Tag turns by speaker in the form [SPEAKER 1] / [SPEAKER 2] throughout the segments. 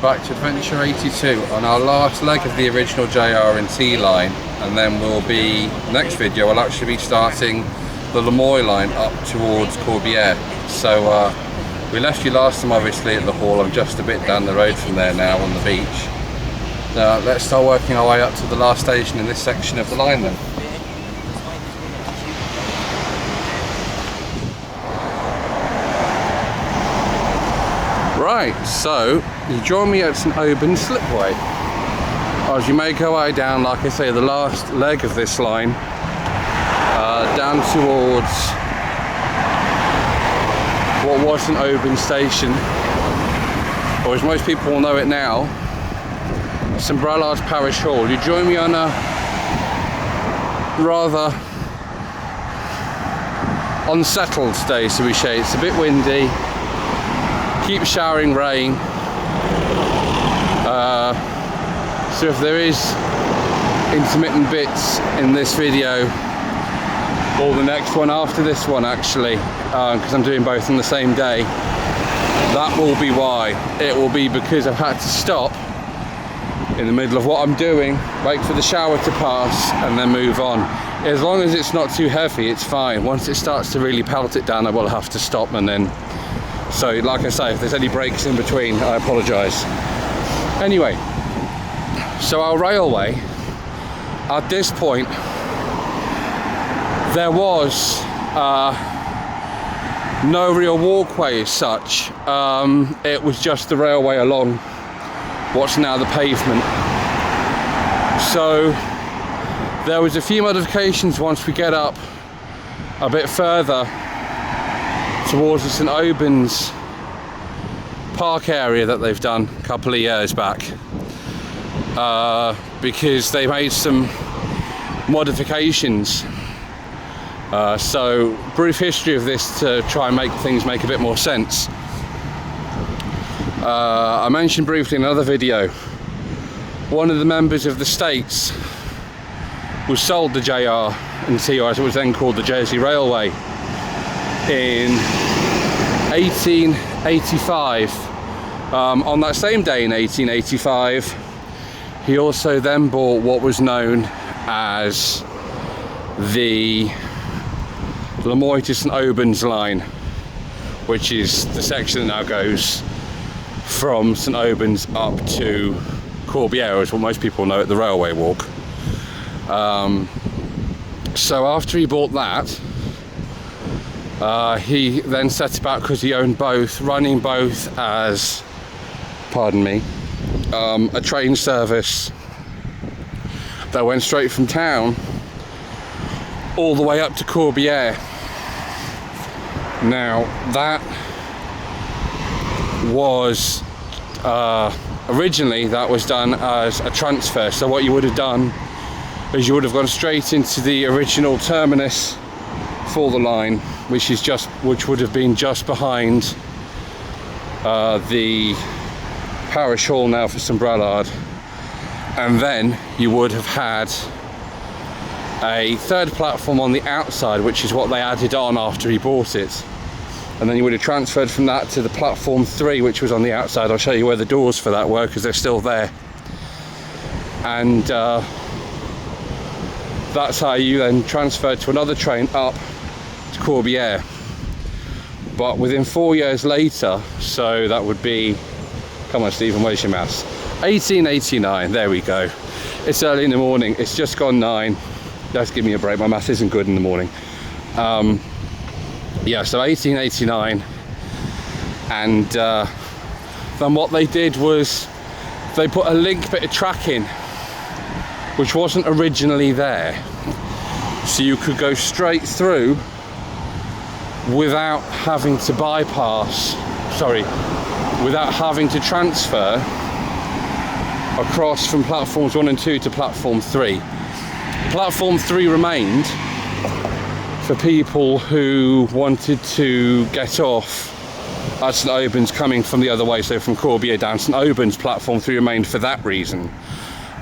[SPEAKER 1] back to Adventure 82 on our last leg of the original JR&T line, and then next video will actually be starting the Lemoy line up towards Corbière. So we left you last time obviously at the hall. I'm just a bit down the road from there now on the beach. Now let's start working our way up to the last station in this section of the line then. Right, so you join me at St Aubin slipway as you make our way down, like I say, the last leg of this line, down towards what was St Aubin station, or as most people will know it now, St Brallard's Parish Hall. You join me on a rather unsettled day, so we say. It's a bit windy, keeps showering rain, so if there is intermittent bits in this video, or the next one after this one actually, because I'm doing both on the same day, that will be why. It will be because I've had to stop in the middle of what I'm doing, wait for the shower to pass and then move on. As long as it's not too heavy, it's fine. Once it starts to really pelt it down, I will have to stop, and then, so like I say, if there's any breaks in between, I apologise. Anyway, so our railway, at this point, there was no real walkway as such. It was just the railway along what's now the pavement. So there was a few modifications once we get up a bit further towards the St Aubin's park area that they've done a couple of years back, because they made some modifications. So brief history of this to try and make things make a bit more sense. I mentioned briefly in another video, one of the members of the States was sold the JR&T, or as it was then called, the Jersey Railway, in 1885. On that same day in 1885, he also then bought what was known as the Lemoy to St Aubin's line, which is the section that now goes from St Aubin's up to Corbière, is what most people know at the railway walk. So after he bought that, he then set about, because he owned both, running both as, pardon me, a train service that went straight from town all the way up to Corbière. Now that was originally that was done as a transfer. So what you would have done is you would have gone straight into the original terminus for the line, which would have been just behind the parish hall now for St Bralard, and then you would have had a third platform on the outside, which is what they added on after he bought it, and then you would have transferred from that to the platform 3, which was on the outside. I'll show you where the doors for that were, because they're still there, and that's how you then transferred to another train up to Corbière. But within 4 years later, so that would be, come on Stephen, where's your maths? 1889, there we go. It's early in the morning, it's just gone 9. Let's give me a break, my maths isn't good in the morning. Yeah, so 1889, and then what they did was they put a link bit of track in, which wasn't originally there, so you could go straight through without having to without having to transfer across from platforms 1 and 2 to platform 3. Platform 3 remained for people who wanted to get off at St Aubin's coming from the other way, so from Corbière down St Aubin's. Platform 3 remained for that reason,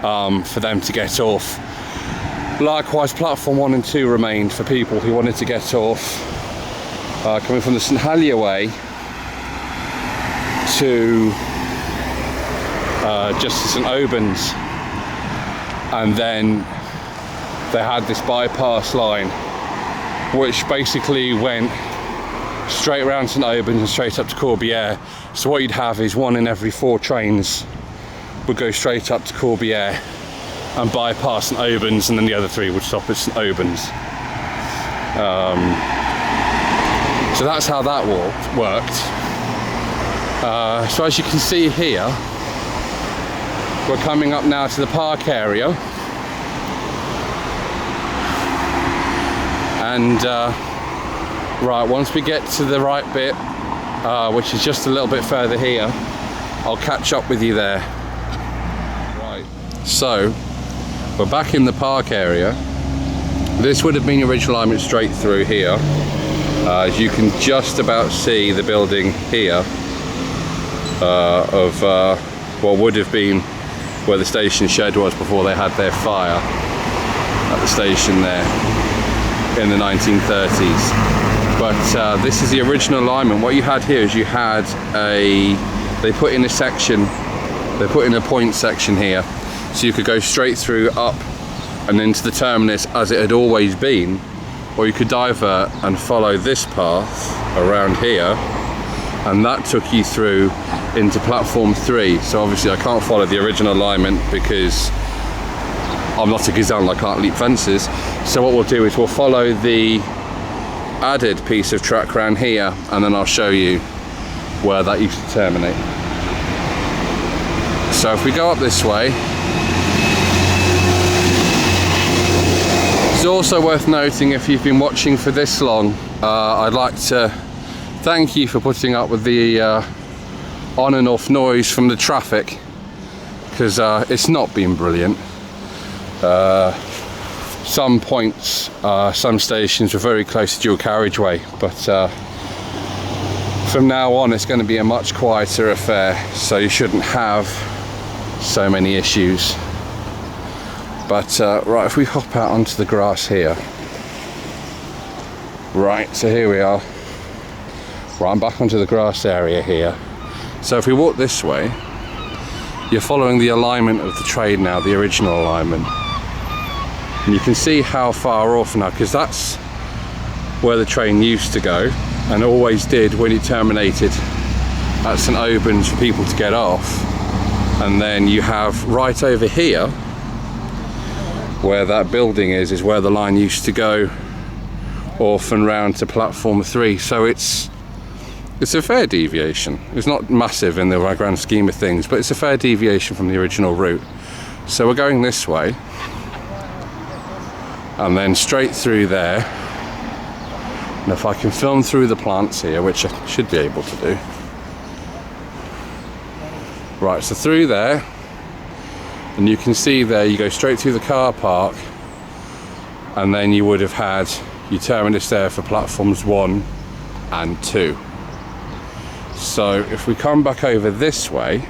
[SPEAKER 1] for them to get off. Likewise, platform 1 and 2 remained for people who wanted to get off coming from the St Helier way to just to St Albans, and then they had this bypass line which basically went straight around St Albans and straight up to Corbière. So what you'd have is 1 in every 4 trains would go straight up to Corbière and bypass St Albans, and then the other 3 would stop at St Albans. So that's how that worked. So as you can see here, we're coming up now to the park area, and right, once we get to the right bit, which is just a little bit further here, I'll catch up with you there. Right, so we're back in the park area. This would have been your original alignment straight through here. As you can just about see the building here of what would have been where the station shed was before they had their fire at the station there in the 1930s. But this is the original alignment. What you had here is you had they put in a section, they put in a point section here, so you could go straight through up and into the terminus as it had always been, or you could divert and follow this path around here, and that took you through into platform 3. So obviously I can't follow the original alignment because I'm not a gazelle and I can't leap fences. So what we'll do is we'll follow the added piece of track around here, and then I'll show you where that used to terminate. So if we go up this way, it's also worth noting, if you've been watching for this long, I'd like to thank you for putting up with the on and off noise from the traffic, because it's not been brilliant. Some points, some stations were very close to dual carriageway, but from now on it's going to be a much quieter affair, so you shouldn't have so many issues. But right, if we hop out onto the grass here, right, so here we are. Right, I'm back onto the grass area here. So if we walk this way, you're following the alignment of the train now, the original alignment. And you can see how far off now, because that's where the train used to go and always did when it terminated at St Albans for people to get off. And then you have right over here, where that building is where the line used to go off and round to platform 3. So it's a fair deviation. It's not massive in the grand scheme of things, but it's a fair deviation from the original route. So we're going this way, and then straight through there. And if I can film through the plants here, which I should be able to do. Right, so through there, and you can see there, you go straight through the car park, and then you would have had your terminus there for platforms 1 and 2. So if we come back over this way,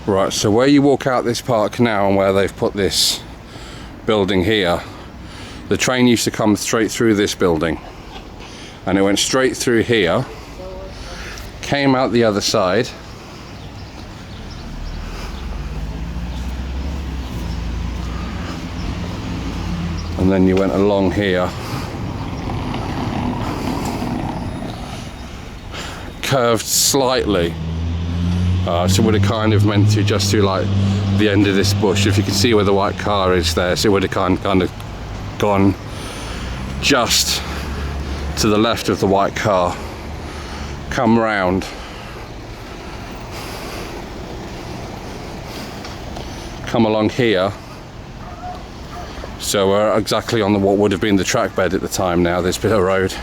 [SPEAKER 1] right, so where you walk out this park now and where they've put this building here, the train used to come straight through this building, and it went straight through here, came out the other side, and then you went along here, curved slightly, so it would have kind of meant to just to like the end of this bush, if you can see where the white car is there, so it would have kind of gone just to the left of the white car, come round, come along here. So we're exactly on what would have been the track bed at the time now, this bit of road,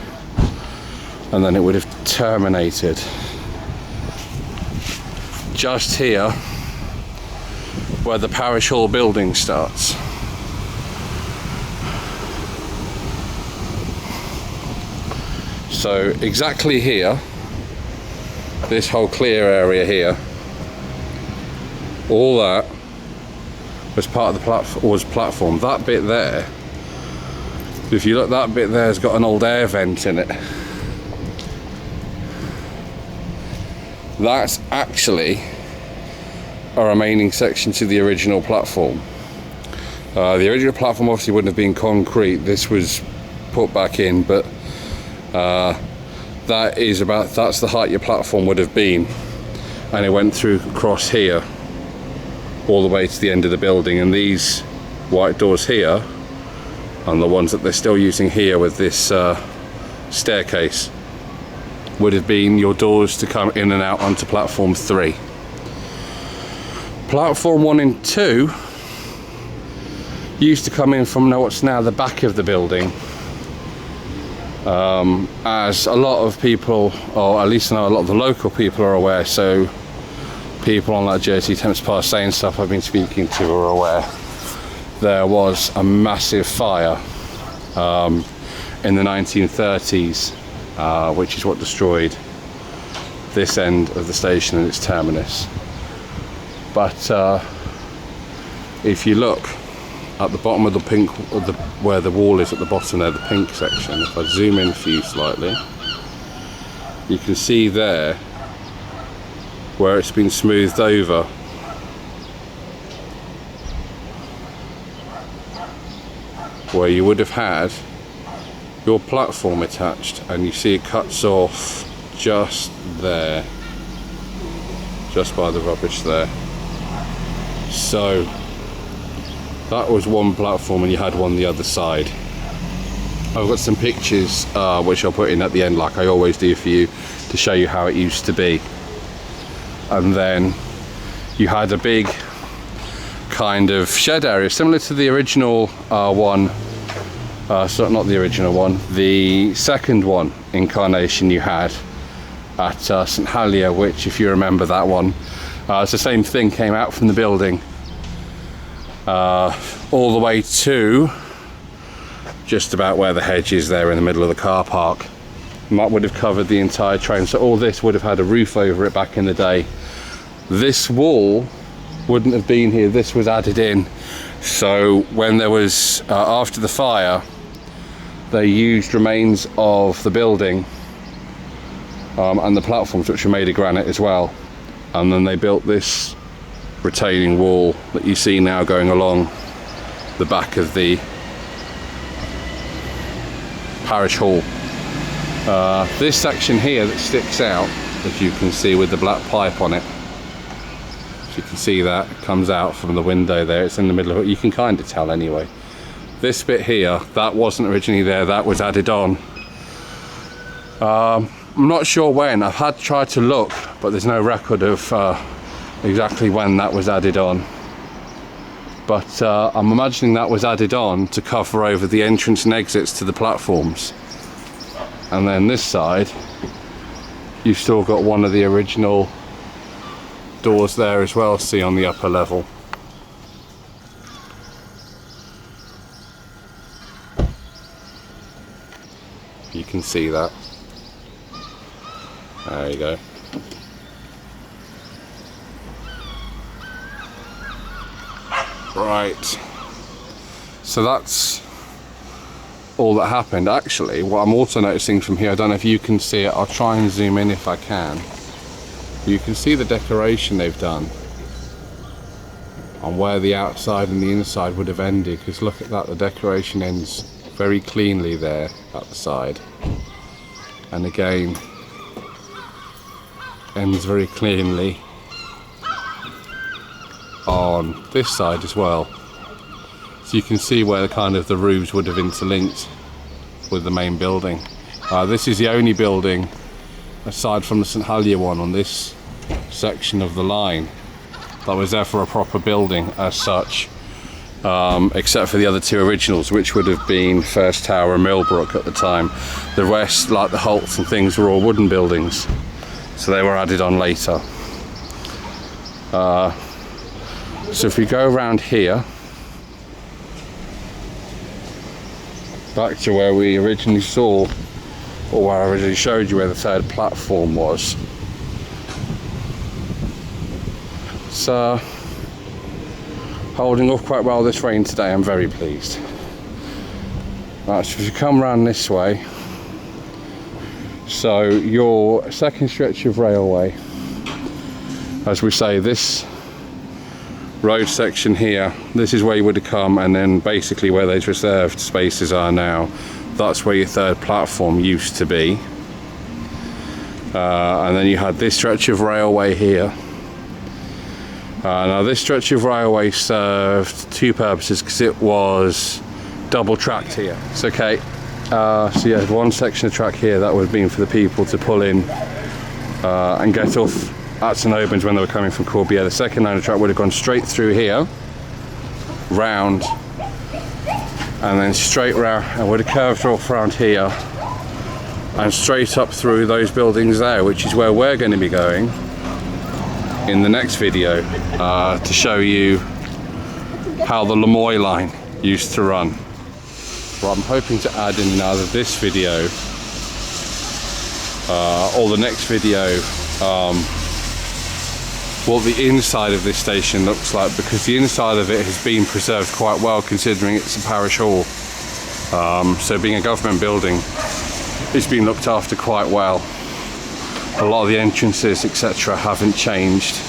[SPEAKER 1] and then it would have terminated just here where the parish hall building starts. So exactly here, this whole clear area here, all that was part of the platform. That bit there, if you look, that bit there has got an old air vent in it, that's actually a remaining section to the original platform. The original platform obviously wouldn't have been concrete, this was put back in, but that's the height your platform would have been, and it went through across here all the way to the end of the building. And these white doors here, and the ones that they're still using here with this staircase, would have been your doors to come in and out onto platform 3. Platform 1 and 2 used to come in from what's now the back of the building. As a lot of people, or at least I know a lot of the local people are aware, so people on that Jersey Thames Pass and stuff I've been speaking to are aware, there was a massive fire in the 1930s, which is what destroyed this end of the station and its terminus. But if you look at the bottom of the pink, where the wall is at the bottom there, the pink section, if I zoom in for you slightly, you can see there where it's been smoothed over. Where you would have had your platform attached, and you see it cuts off just there, just by the rubbish there. So that was one platform, and you had one the other side. I've got some pictures which I'll put in at the end, like I always do for you, to show you how it used to be. And then you had a big kind of shed area similar to the original one, so not the original one, the second one incarnation you had at St Helier, which, if you remember that one, it's the same thing, came out from the building all the way to just about where the hedge is there in the middle of the car park, and that would have covered the entire train. So all this would have had a roof over it back in the day. This wall wouldn't have been here, this was added in. So when there was after the fire, they used remains of the building and the platforms, which were made of granite as well, and then they built this retaining wall that you see now going along the back of the parish hall. This section here that sticks out, as you can see, with the black pipe on it, as you can see, that comes out from the window there, it's in the middle of it, you can kind of tell anyway. This bit here, that wasn't originally there, that was added on. I'm not sure when, I've tried to look, but there's no record of exactly when that was added on. But I'm imagining that was added on to cover over the entrance and exits to the platforms. And then this side, you've still got one of the original doors there as well, see, on the upper level. You can see that. There you go. Right. So that's all that happened. Actually, what I'm also noticing from here, I don't know if you can see it, I'll try and zoom in if I can. You can see the decoration they've done on where the outside and the inside would have ended, because look at that, the decoration ends very cleanly there at the side, and again ends very cleanly on this side as well. So you can see where kind of the roofs would have interlinked with the main building. This is the only building, aside from the St Helier one on this section of the line, that was there for a proper building as such, except for the other two originals, which would have been First Tower and Millbrook at the time. The rest, like the Holts and things, were all wooden buildings, so they were added on later. So if we go around here, back to where we originally saw, or where I originally showed you where the third platform was. It's holding off quite well this rain today, I'm very pleased. Right, so if you come around this way, so your second stretch of railway as we say, this road section here, this is where you would have come, and then basically where those reserved spaces are now, that's where your third platform used to be. And then you had this stretch of railway here. Now this stretch of railway served two purposes, because it was double tracked here. It's okay. So you had one section of track here that would have been for the people to pull in and get off at St Albans when they were coming from Corbière. The second line of track would have gone straight through here, round, and then straight round, and would have curved off round here and straight up through those buildings there, which is where we're going to be going in the next video, to show you how the Lemoy line used to run. Well, I'm hoping to add in either this video or the next video what the inside of this station looks like, because the inside of it has been preserved quite well, considering it's a parish hall. So being a government building, it's been looked after quite well. A lot of the entrances, etc., haven't changed.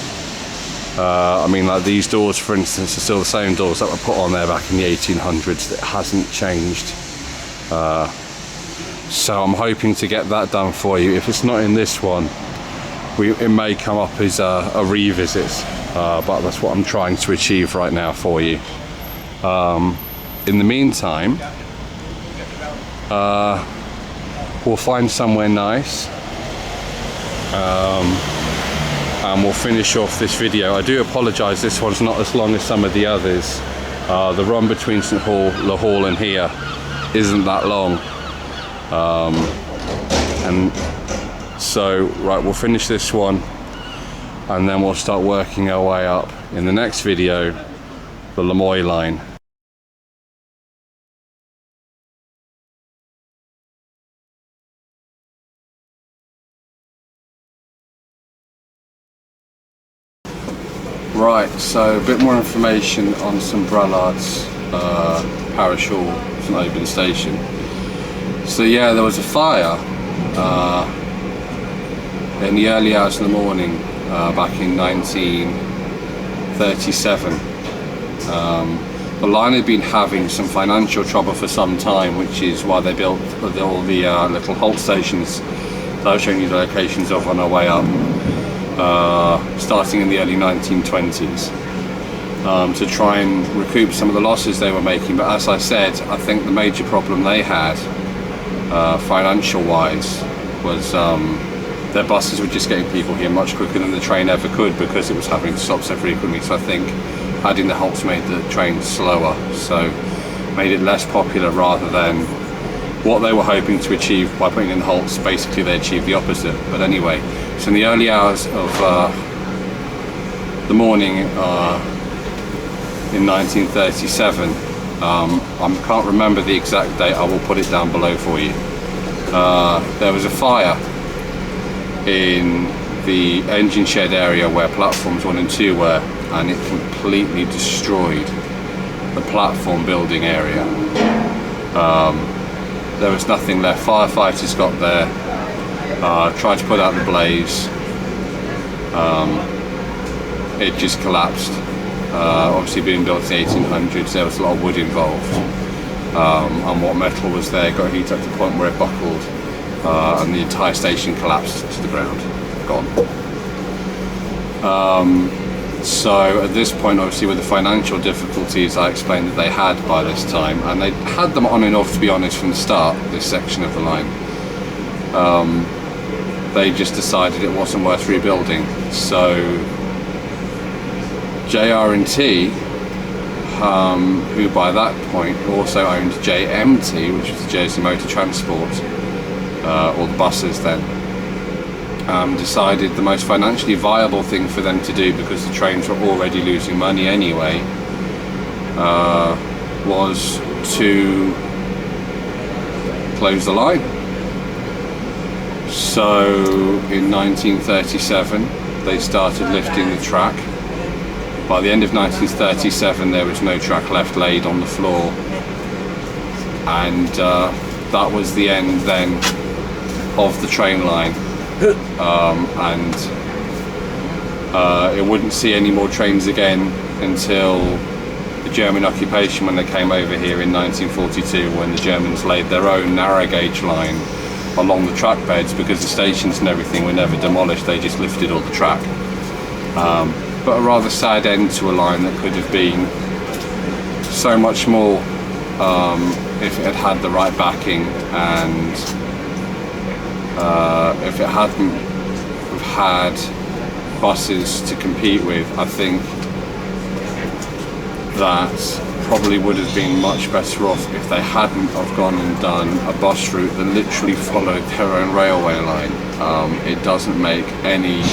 [SPEAKER 1] I mean, like these doors, for instance, are still the same doors that were put on there back in the 1800s. That hasn't changed. So I'm hoping to get that done for you. If it's not in this one, it may come up as a revisit, but that's what I'm trying to achieve right now for you. In the meantime, we'll find somewhere nice, and we'll finish off this video. I do apologise, this one's not as long as some of the others. The run between St Le Hall and here isn't that long, and so right, we'll finish this one and then we'll start working our way up in the next video, the Lemoy line. Right, so a bit more information on St Brellard's Parish Hall, St Albans Station. So yeah, there was a fire in the early hours of the morning back in 1937. The line had been having some financial trouble for some time, which is why they built all the little halt stations that I'll show you the locations of on our way up, starting in the early 1920s, to try and recoup some of the losses they were making. But as I said, I think the major problem they had, financial wise, was their buses were just getting people here much quicker than the train ever could, because it was having to stop so frequently. So I think adding the halts made the train slower, so made it less popular, rather than what they were hoping to achieve by putting in halts. Basically they achieved the opposite. But anyway, so in the early hours of the morning in 1937, I can't remember the exact date, I will put it down below for you, there was a fire in the engine shed area where platforms 1 and 2 were, and it completely destroyed the platform building area. There was nothing left. Firefighters got there, tried to put out the blaze. It just collapsed. Obviously being built in the 1800s, there was a lot of wood involved, and what metal was there got heated up to the point where it buckled, and the entire station collapsed to the ground, gone. So at this point, obviously with the financial difficulties I explained that they had by this time, and they had them on and off, to be honest, from the start, this section of the line, they just decided it wasn't worth rebuilding. So JR&T, who by that point also owned JMT, which was the Jersey Motor Transport, or the buses then, decided the most financially viable thing for them to do, because the trains were already losing money anyway, was to close the line. So in 1937 they started lifting the track. By the end of 1937 there was no track left laid on the floor, and that was the end then of the train line. And It wouldn't see any more trains again until the German occupation, when they came over here in 1942, when the Germans laid their own narrow gauge line along the track beds, because the stations and everything were never demolished, they just lifted all the track. But a rather sad end to a line that could have been so much more if it had had the right backing, and if it hadn't had buses to compete with. I think that probably would have been much better off if they hadn't have gone and done a bus route that literally followed their own railway line. It doesn't make any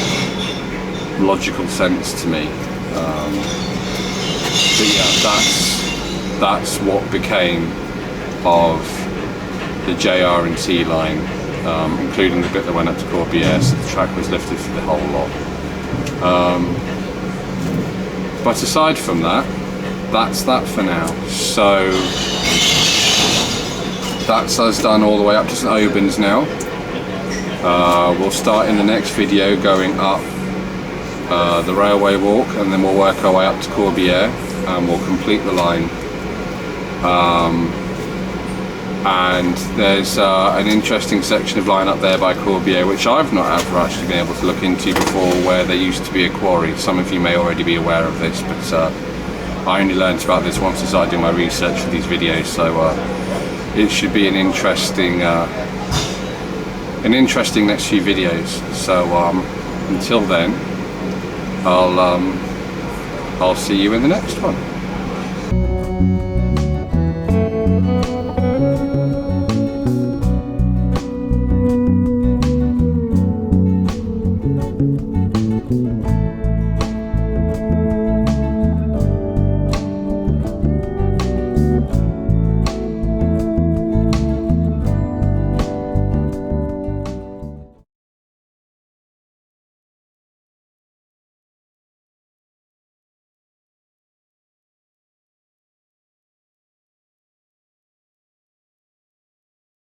[SPEAKER 1] logical sense to me. But yeah, that's what became of the JR&T line, including the bit that went up to Corbière, so the track was lifted for the whole lot. But aside from that, that's that for now. So that's us done all the way up to St Albans now. We'll start in the next video going up the railway walk, and then we'll work our way up to Corbière, and we'll complete the line. And there's an interesting section of line up there by Corbière, which I've not ever actually been able to look into before, where there used to be a quarry. Some of you may already be aware of this, but I only learned about this once I started doing my research for these videos, so it should be an interesting next few videos. So until then, I'll see you in the next one.